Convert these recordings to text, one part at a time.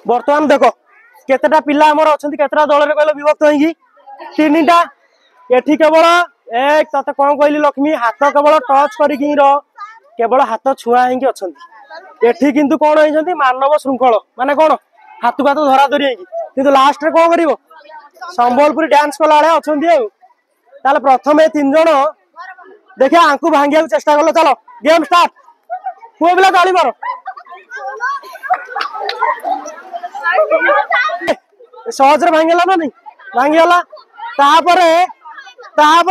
बर्तमान देख केतेटा पिला आमर अच्छा केतेटा दल कहल विभक्त होगी तीन टा एठी केवल एक तते कौन कहली लक्ष्मी हाथ केवल टच कर केवल हाथ छुआ ही अच्छा एठी किंतु कौन होती मानव श्रृंखल माने कौन हाथ को हाथ धरा धरी किंतु लास्ट रे कौन कर संबलपुरी डांस कला अच्छा प्रथम 3 जन देखिए आंकु भांगिया चेष्टा कल चलो गेम स्टार्ट पुओ पिला ताली मारो सहज भांगला ना नहीं भांगला तापर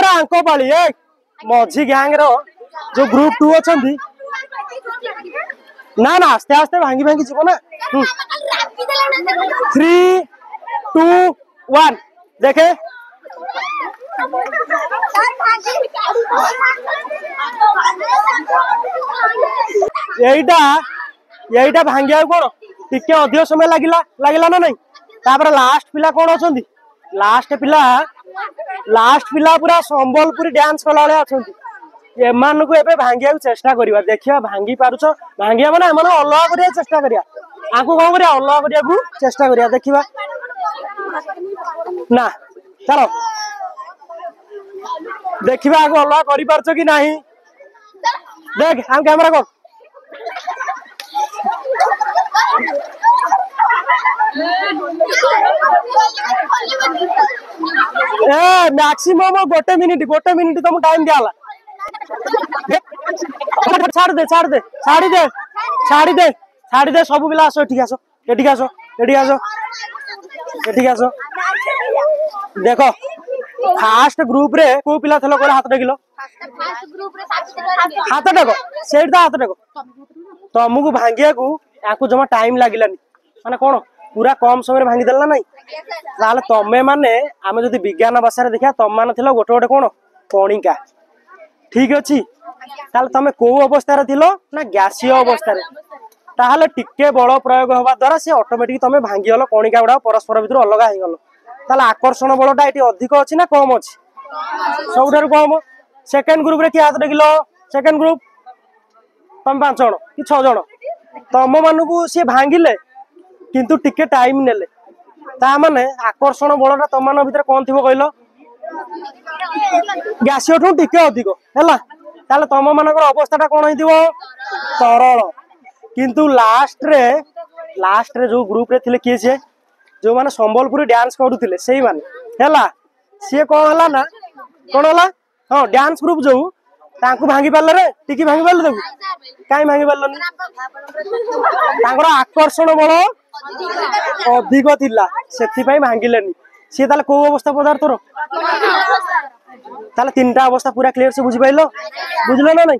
आंको पाली मझी गैंग रो जो ग्रुप 2 अच्छा ना ना आस्ते आस्ते भांगी भांगी जीव ना 3 2 1 देखे यहीटा भांगिया कौन टिके अधिक समय लगिला ना नहीं तापर लास्ट पिला कौन अच्छा लास्ट पिला पूरा संबलपुरी डांस कला अच्छा एमान को एबे भांगिया चेष्टा करिया देखिया भांगी पारुछ भांगिया माने हमन अलग करिया चेष्टा करिया आंको कौन करिया अलग करिया को चेष्टा करिया देखिबा ना चलो देखिबा आंको अलग करि पारछ कि नाही देख हम कैमरा को मैक्सिमम गोटे मिनिट तुम टाइम दिया छाड़ दे सब पिला आसो एठी आसो देखो फास्ट ग्रुप रे को पिला थलो कोला हाथ टेकिलो हाथ टेको सेठ दा हाथ टेको तुमको भांगिया को याकू जमा टाइम लागिलानी माने कोन पूरा कम समय भांगी देला नहीं ताले तमे माने आमे जदी विज्ञान भाषा रे देखा तम मान थिलो गोटे गोटे कोन कणिका ठीक अछि ताले तमे को अवस्था रे थिलो ना गैसीय अवस्था रे ताले टिके बल प्रयोग होबा द्वारा से ऑटोमेटिक तमे भांगी हलो कणिका गुडा परस्पर भितर अलग हे गलो ताले आकर्षण बलटा एटी अधिक अछि ना कम अछि सबठार कम सेकंड ग्रुप रे कि हाथ देखिलो सेकंड ग्रुप तम 5 जण कि 6 जण तम मानकू से भांगिले किंतु टिके टाइम नेले ता माने आकर्षण बलटा तम मान भितर कोन थिबो कहलो गैसीय ठू टिके अधिक हैला ताले तम मानकर अवस्थाटा कोन होइदिबो तरल किंतु लास्ट रे जो ग्रुप रे थिले किए छे जो माने संबलपुरी डांस करूथिले सेही माने हैला से कोन हला ना कोन हला हां डांस ग्रुप जो तांको भांगी पारले रे टिकी भांगी पारले देखु काई भांगी पारलनी तांकर आकर्षण बल अधिक थिला सेथि पई भांगिलेनी से ताले को अवस्था पदार्थ रो ताले 3टा अवस्था पूरा क्लियर से बुझि पाइलो बुझलो ना नहीं।